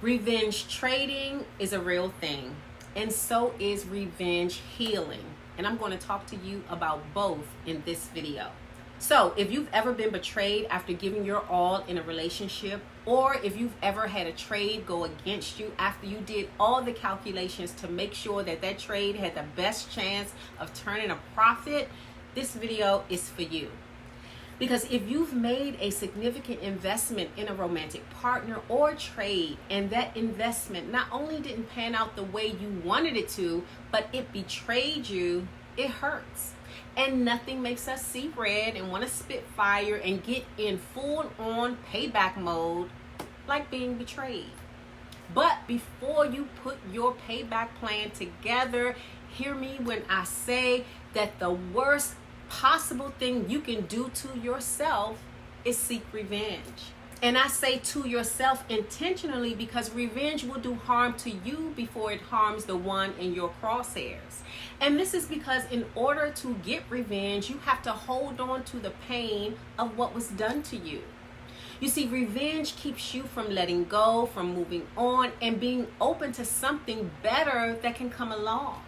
Revenge trading is a real thing, and so is revenge healing. And I'm going to talk to you about both in this video. So if you've ever been betrayed after giving your all in a relationship, or if you've ever had a trade go against you after you did all the calculations to make sure that that trade had the best chance of turning a profit, this video is for you. Because if you've made a significant investment in a romantic partner or trade, and that investment not only didn't pan out the way you wanted it to, but it betrayed you, it hurts. And nothing makes us see red and want to spit fire and get in full-on payback mode like being betrayed. But before you put your payback plan together, hear me when I say that the worst possible thing you can do to yourself is seek revenge. And I say to yourself intentionally because revenge will do harm to you before it harms the one in your crosshairs. And this is because in order to get revenge, you have to hold on to the pain of what was done to you. You see, revenge keeps you from letting go, from moving on, and being open to something better that can come along.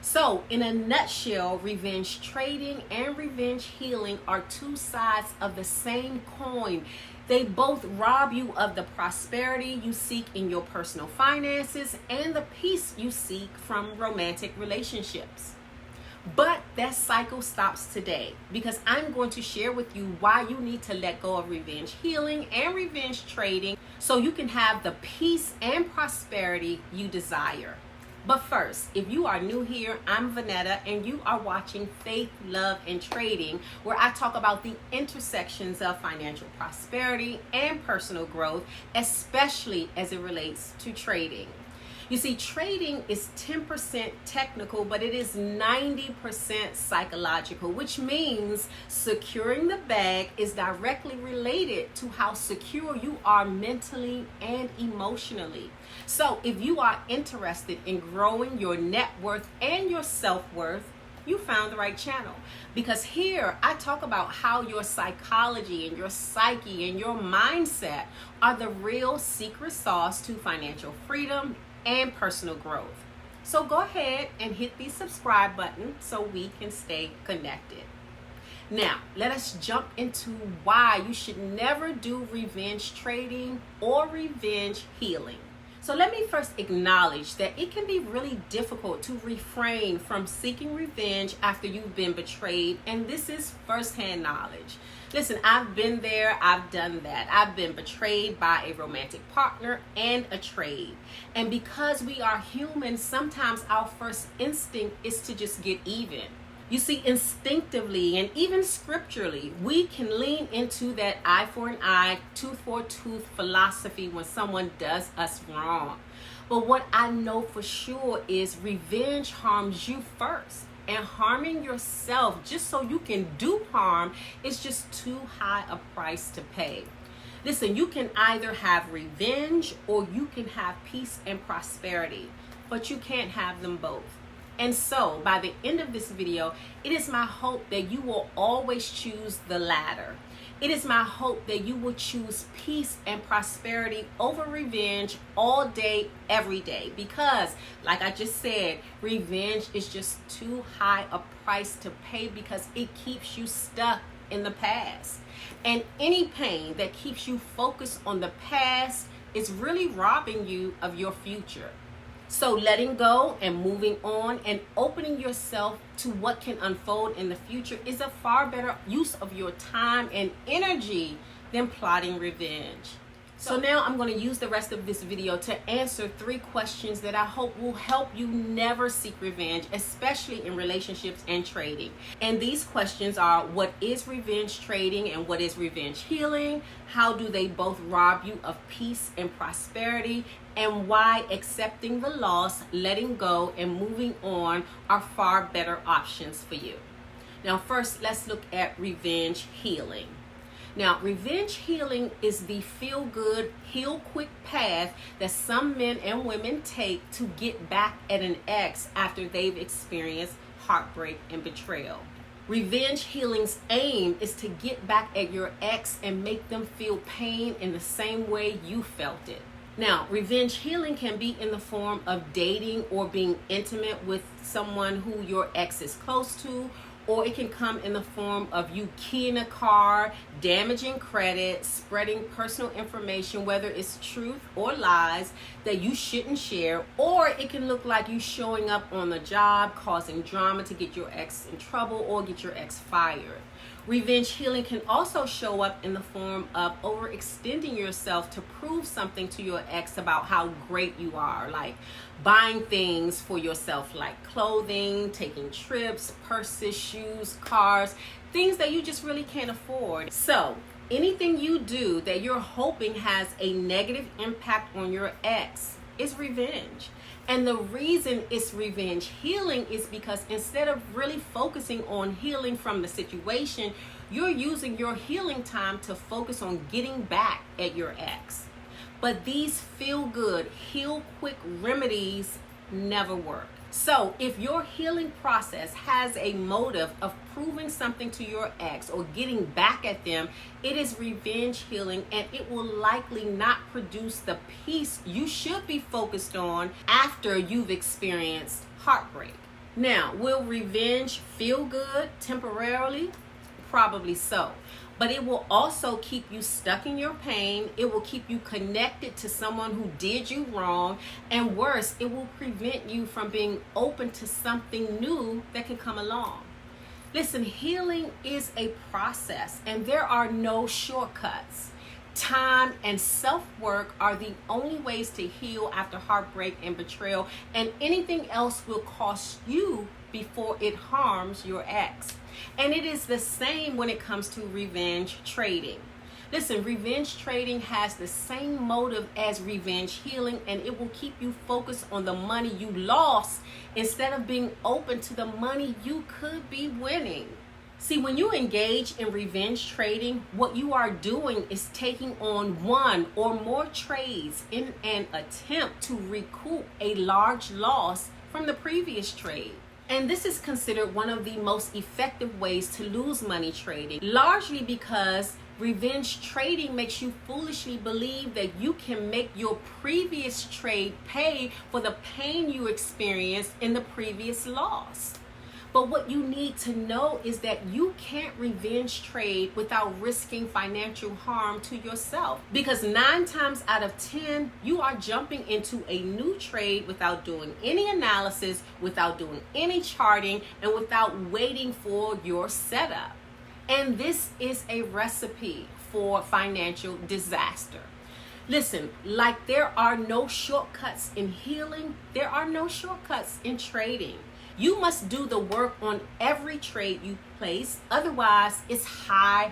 So, in a nutshell, revenge trading and revenge healing are two sides of the same coin. They both rob you of the prosperity you seek in your personal finances and the peace you seek from romantic relationships. But that cycle stops today because I'm going to share with you why you need to let go of revenge healing and revenge trading so you can have the peace and prosperity you desire. But first, if you are new here, I'm Vanetta, and you are watching Faith, Love, and Trading, where I talk about the intersections of financial prosperity and personal growth, especially as it relates to trading. You see, trading is 10% technical, but it is 90% psychological, which means securing the bag is directly related to how secure you are mentally and emotionally. So if you are interested in growing your net worth and your self-worth, you found the right channel, because here I talk about how your psychology and your psyche and your mindset are the real secret sauce to financial freedom and personal growth. So go ahead and hit the subscribe button so we can stay connected. Now, let us jump into why you should never do revenge trading or revenge healing. So let me first acknowledge that it can be really difficult to refrain from seeking revenge after you've been betrayed, and this is firsthand knowledge. Listen, I've been there, I've done that. I've been betrayed by a romantic partner and a trade. And because we are human, sometimes our first instinct is to just get even. You see, instinctively and even scripturally, we can lean into that eye for an eye, tooth for a tooth philosophy when someone does us wrong. But what I know for sure is revenge harms you first. And harming yourself just so you can do harm is just too high a price to pay. Listen, you can either have revenge or you can have peace and prosperity, but you can't have them both. And so, by the end of this video, it is my hope that you will always choose the latter. It is my hope that you will choose peace and prosperity over revenge all day, every day. Because, like I just said, revenge is just too high a price to pay because it keeps you stuck in the past. And any pain that keeps you focused on the past is really robbing you of your future. So letting go and moving on and opening yourself to what can unfold in the future is a far better use of your time and energy than plotting revenge. So now I'm going to use the rest of this video to answer 3 questions that I hope will help you never seek revenge, especially in relationships and trading. And these questions are: what is revenge trading and what is revenge healing? How do they both rob you of peace and prosperity? And why accepting the loss, letting go, and moving on are far better options for you. Now, first, let's look at revenge healing. Now, revenge healing is the feel-good, heal-quick path that some men and women take to get back at an ex after they've experienced heartbreak and betrayal. Revenge healing's aim is to get back at your ex and make them feel pain in the same way you felt it. Now, revenge healing can be in the form of dating or being intimate with someone who your ex is close to, or it can come in the form of you keying a car, damaging credit, spreading personal information, whether it's truth or lies that you shouldn't share, or it can look like you showing up on the job, causing drama to get your ex in trouble or get your ex fired. Revenge healing can also show up in the form of overextending yourself to prove something to your ex about how great you are, like buying things for yourself like clothing, taking trips, purses, shoes, cars, things that you just really can't afford. So anything you do that you're hoping has a negative impact on your ex is revenge. And the reason it's revenge healing is because instead of really focusing on healing from the situation, you're using your healing time to focus on getting back at your ex. But these feel good, heal quick remedies never work. So if your healing process has a motive of proving something to your ex or getting back at them, it is revenge healing, and it will likely not produce the peace you should be focused on after you've experienced heartbreak. Now, will revenge feel good temporarily? Probably so. But it will also keep you stuck in your pain. It will keep you connected to someone who did you wrong. And worse, it will prevent you from being open to something new that can come along. Listen, healing is a process, and there are no shortcuts. Time and self-work are the only ways to heal after heartbreak and betrayal, and anything else will cost you before it harms your ex. And it is the same when it comes to revenge trading. Listen, revenge trading has the same motive as revenge healing, and it will keep you focused on the money you lost instead of being open to the money you could be winning. See, when you engage in revenge trading, what you are doing is taking on one or more trades in an attempt to recoup a large loss from the previous trade. And this is considered one of the most effective ways to lose money trading, largely because revenge trading makes you foolishly believe that you can make your previous trade pay for the pain you experienced in the previous loss. But what you need to know is that you can't revenge trade without risking financial harm to yourself. Because 9 times out of 10, you are jumping into a new trade without doing any analysis, without doing any charting, and without waiting for your setup. And this is a recipe for financial disaster. Listen, like there are no shortcuts in healing, there are no shortcuts in trading. You must do the work on every trade you place. Otherwise, it's high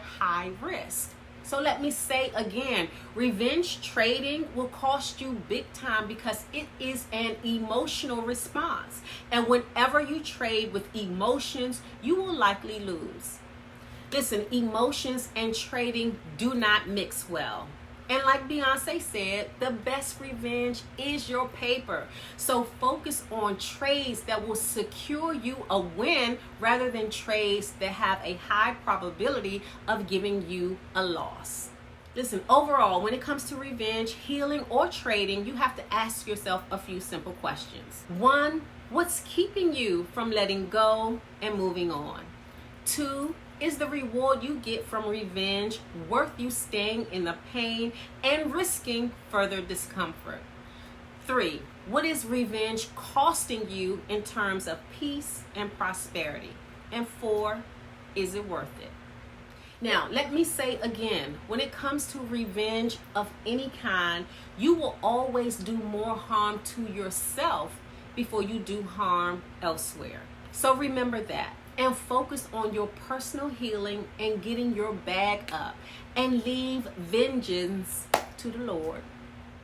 risk. So let me say again, revenge trading will cost you big time because it is an emotional response. And whenever you trade with emotions, you will likely lose. Listen, emotions and trading do not mix well. And like Beyonce said, the best revenge is your paper. So focus on trades that will secure you a win rather than trades that have a high probability of giving you a loss. Listen, overall, when it comes to revenge, healing, or trading, you have to ask yourself a few simple questions. 1, what's keeping you from letting go and moving on? 2, is the reward you get from revenge worth you staying in the pain and risking further discomfort? 3, what is revenge costing you in terms of peace and prosperity? And 4, is it worth it? Now, let me say again, when it comes to revenge of any kind, you will always do more harm to yourself before you do harm elsewhere. So remember that. And focus on your personal healing and getting your bag up, and leave vengeance to the Lord.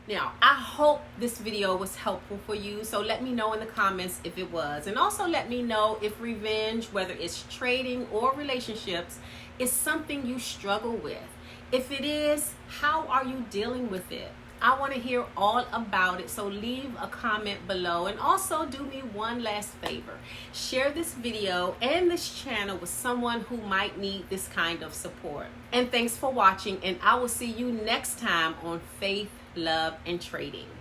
Now, I hope this video was helpful for you. So let me know in the comments if it was. And also let me know if revenge, whether it's trading or relationships, is something you struggle with. If it is, how are you dealing with it? I want to hear all about it, so leave a comment below. And also do me one last favor. Share this video and this channel with someone who might need this kind of support. And thanks for watching, and I will see you next time on Faith love, and trading.